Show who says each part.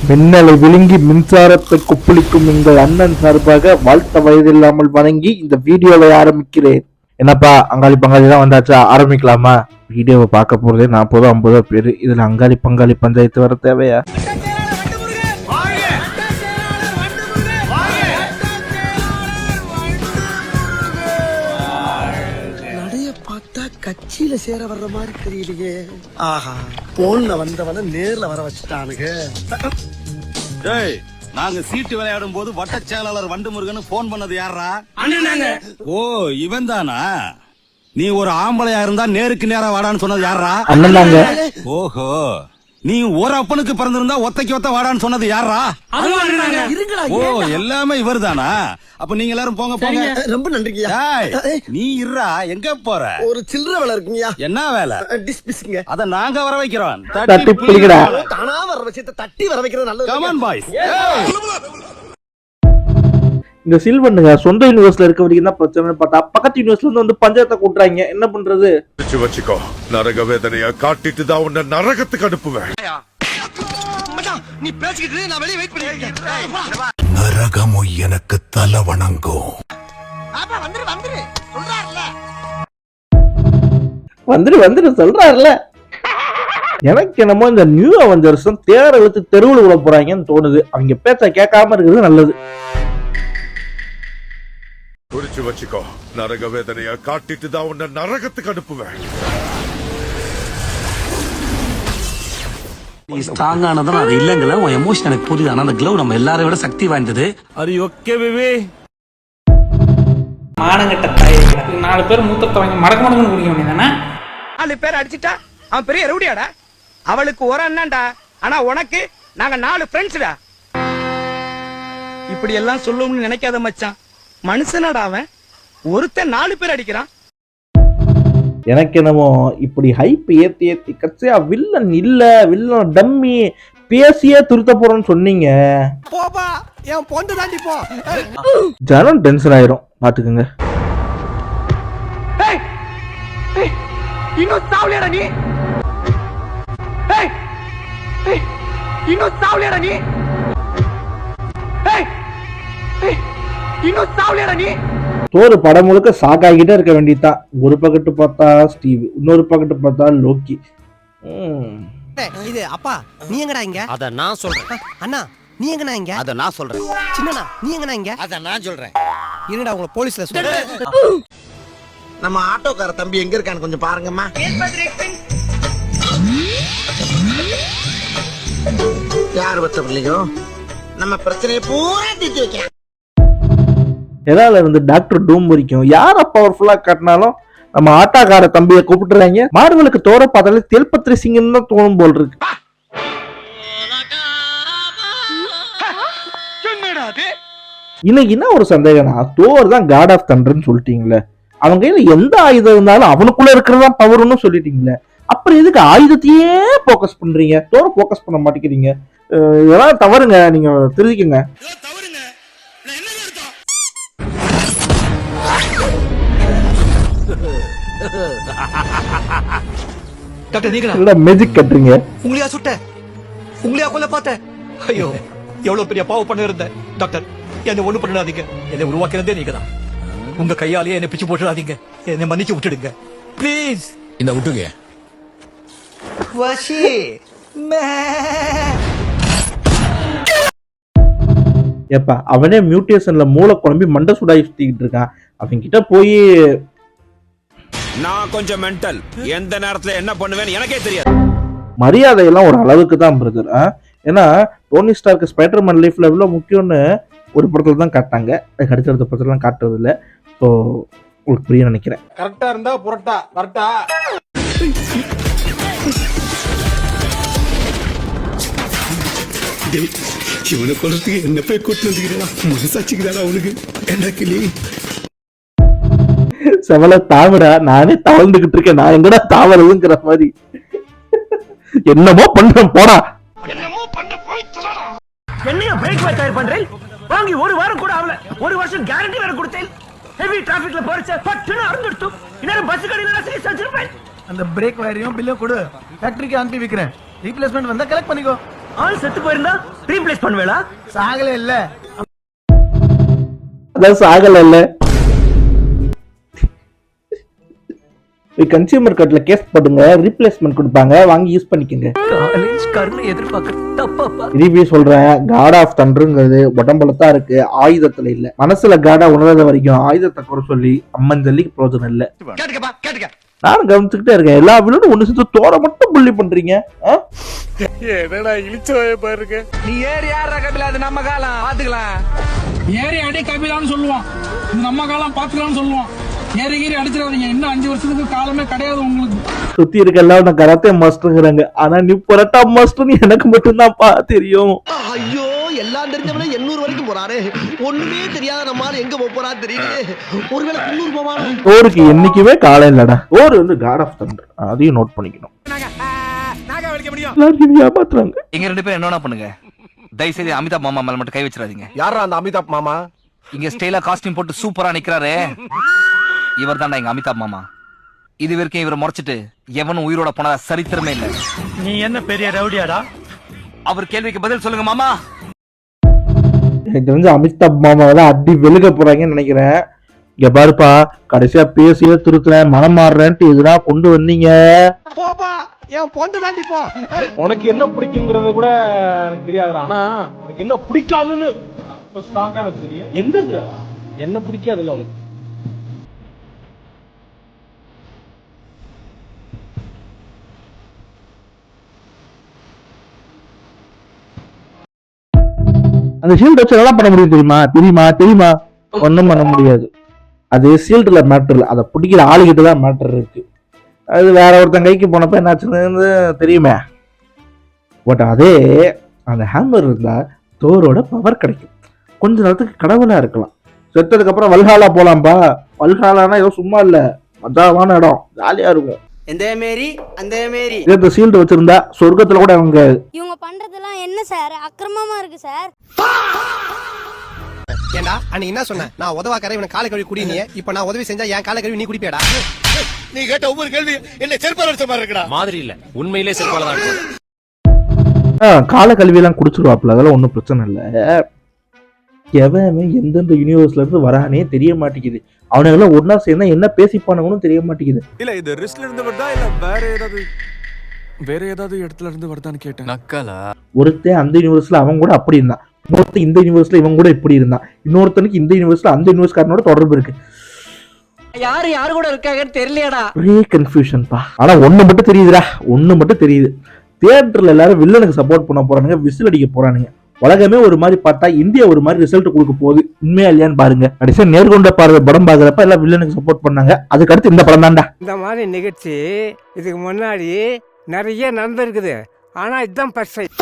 Speaker 1: மின்னலை விழுங்கி மின்சாரத்தை கொப்பளிக்கும் எங்கள் அண்ணன் சார்பாக வாழ்த்த வயதில்லாமல் வணங்கி இந்த வீடியோவை ஆரம்பிக்கிறேன். என்னப்பா அங்காளி பங்காளி தான் வந்தாச்சா, ஆரம்பிக்கலாமா? வீடியோவை பார்க்க போறதே 40-50 பேர். இதுல அங்காளி பங்காளி பஞ்சாயத்து வர தேவையா?
Speaker 2: கட்சியில சேர வர்ற மாதிரி தெரியலையே. ஆஹா, போன்ல வந்தவன நேர்ல வர வச்சுட்டானுங்க.
Speaker 3: நாங்க சீட்டு விளையாடும் போது வட்ட செயலாளர் வண்டு முருகன் போன் பண்ணது யாரா? ஓ, இவன் தானா? நீ ஒரு ஆம்பளையா இருந்தா நேருக்கு நேரா வாடான்னு சொன்னது யாரா?
Speaker 1: அண்ணன்.
Speaker 3: ஓஹோ, நீ ஒரு அப்பனுக்கு பிறந்திருந்தா ஒத்தைக்கு ஒத்த வாடான்னு சொன்னது யாரா? ஓ, எல்லாமே இவர் தானா? அப்ப நீங்க எல்லாரும் போங்க போங்க.
Speaker 2: ரொம்ப நன்றிங்கய்யா.
Speaker 3: நீ இருடா, எங்க போற?
Speaker 2: ஒரு சில்லற வேலை இருக்குங்கய்யா. என்ன
Speaker 3: வேலை?
Speaker 2: டிஸ்மிஸ்ங்க.
Speaker 3: அத நாங்க வர வைக்கிறோம்.
Speaker 2: தானா வர வச்சத தட்டி வர வைக்கிறது நல்லது.
Speaker 3: Come on boys.
Speaker 1: இங்க சீல் பண்ணுங்க. சொந்த யூனிவர்ஸ்ல இருக்க வரைக்கும் தான் பிரச்சனை பார்த்தா பக்கத்து யூனிவர்ஸ்ல வந்து பஞ்சாயத்தை கூட்டுறாங்க. என்ன பண்றது?
Speaker 4: வச்சுக்கோ, நரக வேதனைய காட்டிட்டு தான் உன்னை நரகத்துக்கு அனுப்புவேன்.
Speaker 2: நீ பேசிக்கிட்டு நான் வெளியே வெயிட் பண்ணிருக்கேன்.
Speaker 4: நரகமோ எனக்கு தலை வணங்கும்.
Speaker 1: வந்துரு சொல்றாருல. எனக்கு என்னமோ இந்த நியூ அவெஞ்சர்ஸ் தேர இழுத்து தெருவில் விட போறாங்கன்னு தோணுது. அவங்க பேச்ச கேட்காம இருக்கிறது நல்லது.
Speaker 4: குறிச்சு வச்சுக்கோ, நரக வேதனைய காட்டிட்டு தான் உன்னை நரகத்துக்கு அனுப்புவேன்.
Speaker 5: நீ ஸ்ட்ராங்கானதான் அது இல்லங்கல. உன் எமோஷன் எனக்கு புரியுது. ஆனா அந்த க்ளவ் நம்ம எல்லாரை விட சக்தி வாய்ந்தது.
Speaker 3: அது ஓகே பேபி.
Speaker 6: மானங்கட்ட தாய் 4 பேர் மூத்தத்தை வாங்கி மடக்கு மடக்குன்னு குடிக்க வேண்டியதானே?
Speaker 7: 4 பேர் அடிச்சுட்டா அவன் பெரிய ரவுடியாடா. அவளுக்கு ஒரு அண்ணன்டா, ஆனா உனக்கு நாங்க 4 ஃப்ரெண்ட்ஸ்டா. இப்படி எல்லாம் சொல்லும்னு நினைக்காத மச்சான். மனுஷனாடா அவன். ஒருத்தன் 4 பேர் அடிக்கிறான்.
Speaker 1: எனக்கு என்னமோ இப்படி ஹைப் ஏத்தி கட்சியா வில்லன் இல்ல, வில்லன் டம்மி பேசியே திருத்த போறோம்னு சொன்னீங்க.
Speaker 2: போப்பா, என் பொண்ணு தாண்டி போ.
Speaker 1: ஜனம் டென்ஷன் ஆயிரும், பாத்துக்கோங்க.
Speaker 7: இன்னும் சாவலியாடா நீ? இன்னும் சாவலியாடா நீ? இன்னும் சாவலியாடா நீ?
Speaker 1: தோறு படம் முழுக்க சாக்காகிட்டே இருக்க வேண்டியதுதான். ஒரு பக்கத்து பார்த்தா ஸ்டீவ், இன்னொரு பக்கத்து பார்த்தா லோக்கி.
Speaker 2: இது அப்பா, நீ எங்கடா இங்க?
Speaker 8: அத நான் சொல்றேன்.
Speaker 2: அண்ணா, நீ எங்கடா இங்க?
Speaker 8: அத நான் சொல்றேன்.
Speaker 2: சின்னண்ணா, நீ எங்கடா இங்க?
Speaker 8: அத நான் சொல்றேன்.
Speaker 2: இருடா, உங்களை போலீஸ்ல சொல்றேன். நம்ம ஆட்டோக்கார தம்பி எங்க இருக்கான்னு கொஞ்சம் பாருங்கம்மா. யார் பத்த பிள்ளைங்க நம்ம பிரச்சனையை பூரா தீர்த்து வைக்கிறேன்.
Speaker 1: எதால இருந்து டாக்டர் டூம் வரைக்கும் யார பவர்ஃபுல்லா காட்டினாலும் நம்ம ஆட்டாக்கார தம்பியை கூப்பிட்டுறாங்க. மார்வலுக்கு தோற பார்த்தாலே தெல்பத்ரி சிங்னு தான் தோணும் போல் இருக்கு. இன்னைக்கு என்ன ஒரு சந்தேகம்னா, தோர் தான் காட் ஆஃப் தண்டர்னு சொல்லிட்டீங்களே. அவங்க கையில எந்த ஆயுதம் இருந்தாலும் அவனுக்குள்ள இருக்கிறதா பவர்னு சொல்லிட்டீங்களே. அப்புறம் எதுக்கு ஆயுதத்தையே போக்கஸ் பண்றீங்க? தோற போக்கஸ் பண்ண மாட்டேங்கிறீங்க. இதெல்லாம் தவறுங்க, நீங்க தெரிஞ்சுக்கங்க.
Speaker 2: டாக்டர், நீங்க
Speaker 1: எல்லாம் மேஜிக் கட்டுறீங்க.
Speaker 2: உங்களையா சுட்ட? உங்களையா கொல்ல பார்த்தேன்? ஐயோ, எவ்வளவு பெரிய பாவம் பண்ண இருந்த டாக்டர். என்ன ஒண்ணு பண்ணாதீங்க. என்னை உருவாக்கினதே நீங்க தான். உங்க கையாலேயே என்னை பிச்சு போட்டுடாதீங்க. என்னை மன்னிச்சு விட்டுடுங்க ப்ளீஸ்.
Speaker 8: இந்த விட்டுங்க.
Speaker 2: வஷி
Speaker 1: ஏப்பா, அவனே மியூட்டேஷன்ல மூளை குழம்பி மண்டை சுடாய் சுத்திக்கிட்டு இருக்கான். அவங்க கிட்ட போய்
Speaker 3: நான் கொஞ்சம் மென்டல், எந்த நேரத்துல என்ன பண்ணுவேன்னு எனக்கே தெரியாது.
Speaker 1: மரியாதை எல்லாம் ஒரு அளவுக்கு தான் பிரதர். ஏன்னா டோனி ஸ்டார்க்கு ஸ்பைடர்மேன் லைஃப்ல எவ்வளவு முக்கியம்னு ஒரு படத்துல தான் காட்டாங்க. அடுத்தடுத்த படத்துல காட்டுறது இல்ல. ஸோ உங்களுக்கு புரிய நினைக்கிறேன்.
Speaker 3: கரெக்டா இருந்தா புரட்டா கரெக்டா.
Speaker 4: இவனை கொள்றதுக்கு என்ன போய் கூட்டு வந்துக்கிறா? மனசாச்சுக்கிறாடா அவனுக்கு. என்ன கிளி
Speaker 1: செவல தாவடா, நானே தவழ்ந்துகிட்டு இருக்கேன். நான் எங்கடா தாவறதுங்கிற மாதிரி. என்னமோ பண்றேன் போடா.
Speaker 7: என்னைய பிரேக் பாய் தயார் பண்றேன். வாங்கி 1 வாரம் கூட ஆகல. 1 வருஷம் கேரண்டி வேற கொடுத்தேன். ஹெவி டிராபிக்ல போறச்ச பட்டுன்னு அறுந்துடுத்து. இன்னும் பஸ் கடையில சரி செஞ்சிருப்பேன்.
Speaker 2: அந்த பிரேக் வயரையும் பில்லும் கொடு. ஃபேக்டரிக்கு அனுப்பி வைக்கிறேன். ரீப்ளேஸ்மெண்ட் வந்தா கலெக்ட் பண்ணிக்கோ.
Speaker 7: ஆள் செத்து போயிருந்தா ரீப்ளேஸ் பண்ணுவேளா? சாகல இல்ல.
Speaker 1: அதான் சாகல இல்ல. கன்சியூமர் கோர்ட்ல கேஸ் போடுங்க, ரீப்ளேஸ்மெண்ட் கொடுப்பாங்க, வாங்கி யூஸ் பண்ணிக்கங்க.
Speaker 2: காலேஜ் கருணை எதிர்பார்க்க தப்பாப்பா.
Speaker 1: திருப்பி சொல்றேன், காட் ஆஃப் தண்டருங்கிறது உடம்புல தான் இருக்கு, ஆயுதத்துல இல்ல. மனசுல காடா உணராத வரைக்கும் ஆயுதத்தை குறை சொல்லி அம்மன் ஜல்லிக்கு பிரயோஜனம் இல்ல.
Speaker 2: கேட்டுக்கப்பா கேட்டுக்க.
Speaker 1: நானும் கவனிச்சுக்கிட்டே இருக்கேன். எல்லா வில்லனும் ஒண்ணு சேர்த்து தோற மட்டும் புள்ளி பண்றீங்க.
Speaker 8: என்னடா இழிச்சவாய பாருங்க.
Speaker 2: நீ ஏறி யாரா கபிலா, அது நம்ம காலம் பாத்துக்கலாம்.
Speaker 6: ஏறி அடி கபிலான்னு சொல்லுவான், இது நம்ம காலம் பாத்துக்கலாம்னு சொல்லுவான். ஏறி கீறி அடிச்சிடாதீங்க, இன்னும் 5 வருஷத்துக்கு காலமே கிடையாது உங்களுக்கு.
Speaker 1: சுத்தி இருக்க எல்லாம் நான் கராத்தே மாஸ்டருங்கிறாங்க. ஆனா நீ பரோட்டா மாஸ்டர்னு எனக்கு மட்டும்தான்ப்பா தெரியும்.
Speaker 9: ஐயோ, எல்லாம் தெரிஞ்சவனே 800 வரைக்கும் போறாரு. ஒண்ணுமே தெரியாத நம்மால எங்க போறான்னு தெரியல. ஒருவேளை 300 போவானோ?
Speaker 1: தோருக்கு என்னைக்குமே காலம் இல்லடா. தோர் வந்து காட் ஆஃப் தண்டர், அதையும் நோட் பண்ணிக்கணும். எல்லாரும் ஏமாத்துறாங்க.
Speaker 2: எங்க 2 பேரும் என்ன பண்ணுங்க, தயவு செய்து அமிதாப் மாமா மேல மட்டும் கை வச்சிடாதீங்க.
Speaker 8: யாரா அந்த அமிதாப் மாமா?
Speaker 2: இங்க ஸ்டைலா காஸ்டியூம் போட்டு சூப்பரா நிக்கிறாரு, இவர் தான்டா எங்க அமிதாப் மாமா. இது வரைக்கும் இவரை முறைச்சிட்டு எவனும் உயிரோட போனதா சரித்திரமே இல்ல.
Speaker 7: நீ என்ன பெரிய ரவுடியாடா?
Speaker 2: அவர் கேள்விக்கு பதில் சொல்லுங்க மாமா.
Speaker 1: எனக்கு தெரிஞ்சு அமிதாப் மாமாவெல்லாம் அடி வெளுக்க போறாங்கன்னு நினைக்கிறேன். இங்க பாருப்பா, கடைசியா பேசியே திருத்தல, மனம் மாறுறேன்ட்டு இதெல்லாம் கொண்டு வந்தீங்க.
Speaker 8: போப்பா, என் பொண்ணு தாண்டி போ.
Speaker 6: உனக்கு என்ன பிடிக்குங்கிறது கூட எனக்கு தெரியாதுடா. ஆனா உனக்கு என்ன பிடிக்காதுன்னு ஸ்ட்ராங்கா எனக்கு தெரியும். எங்க என்ன பிடிக்காதுல்ல உனக்கு?
Speaker 1: அந்த ஷீல்ட் வச்சு என்ன பண்ண முடியும் தெரியுமா? தெரியுமா? ஒன்றும் பண்ண முடியாது. அது ஷீல்டுல மேட்டர் இல்லை, அதை பிடிக்கிற ஆளுகிட்ட தான் மேட்டர் இருக்கு. அது வேற ஒருத்தன் கைக்கு போனப்ப என்னாச்சுன்னு தெரியுமே. பட் அதே அந்த ஹேமர் இருந்தா தோரோட பவர் கிடைக்கும். கொஞ்ச நேரத்துக்கு கடவுளா இருக்கலாம். செத்ததுக்கு அப்புறம் வல்ஹாலா போலாம்பா. வல்ஹாலானா ஏதோ சும்மா இல்ல, மஜாவான இடம், ஜாலியா இருக்கும்.
Speaker 9: எந்த மேரி அந்த மேரி
Speaker 1: இந்த ஷீல்டு வச்சிருந்தா சொர்க்கத்துல கூட அவங்க.
Speaker 10: இவங்க பண்றதெல்லாம் என்ன சார், அக்கிரமமா இருக்கு சார்.
Speaker 9: ஏண்டா அன்னைக்கு என்ன சொன்ன? நான் உதவா கரை இவனை காலை கழுவி குடினீ. இப்ப நான் உதவி செஞ்சா என் காலை கழுவி நீ குடிப்பியாடா?
Speaker 8: நீ கேட்ட ஒவ்வொரு கேள்வி என்ன செருப்பால அடிச்ச மாதிரி இருக்குடா. மாதிரி இல்ல, உண்மையிலே செருப்பால தான் இருக்கு.
Speaker 1: கால கல்வியெல்லாம் குடிச்சிருவாப்புல, அதெல்லாம் ஒன்றும் பிரச்சனை இல்லை. எவன் எந்தெந்த யூனிவர்ஸ்ல இருந்து வரானே தெரிய மாட்டேங்குது. அவனுங்கெல்லாம் ஒன்னா சேர்ந்தா என்ன பேசிப்பானுங்கன்னு தெரிய மாட்டேங்குது.
Speaker 8: இல்ல இது ரிஸ்க்ல இருந்து வருதா இல்ல வேற ஏதாவது இடத்துல இருந்து வருதான்னு கேட்டேன். நக்கலா
Speaker 1: ஒருத்தன் அந்த யூனிவர்ஸ்ல அவன் கூட அப்படி இருந்தான், இன்னொருத்தன் இந்த யூனிவர்ஸ்ல இவன் கூட இப்படி இருந்தான், இன்னொருத்தனுக்கு இந்த யூனிவர்ஸ்ல அந்த யூனிவர்ஸ்காரனோட தொடர்பு இருக்கு.
Speaker 9: யாரு கூட இருக்காங்கன்னு தெரியலையாடா.
Speaker 1: ஒரே கன்ஃபியூஷன்பா. ஆனா ஒண்ணு மட்டும் தெரியுது. தியேட்டர்ல எல்லாரும் வில்லனுக்கு சப்போர்ட் பண்ண போறானுங்க, விசில் அடிக்க போறானுங்க. உலகமே ஒரு மாதிரி பார்த்தா இந்தியா ஒரு மாதிரி ரிசல்ட் கொடுக்க போகுது. உண்மையா இல்லையான்னு பாருங்க. கடைசியா நேர்கொண்ட பார்வை படம் பாக்குறப்ப எல்லாம் வில்லனுக்கு சப்போர்ட் பண்ணாங்க. அதுக்கு அடுத்து இந்த படம் தான்டா.
Speaker 7: இந்த மாதிரி நிகழ்ச்சி இதுக்கு முன்னாடி நிறைய நடந்திருக்குது. ஆனா இதுதான் ஃபர்ஸ்ட் டைம்.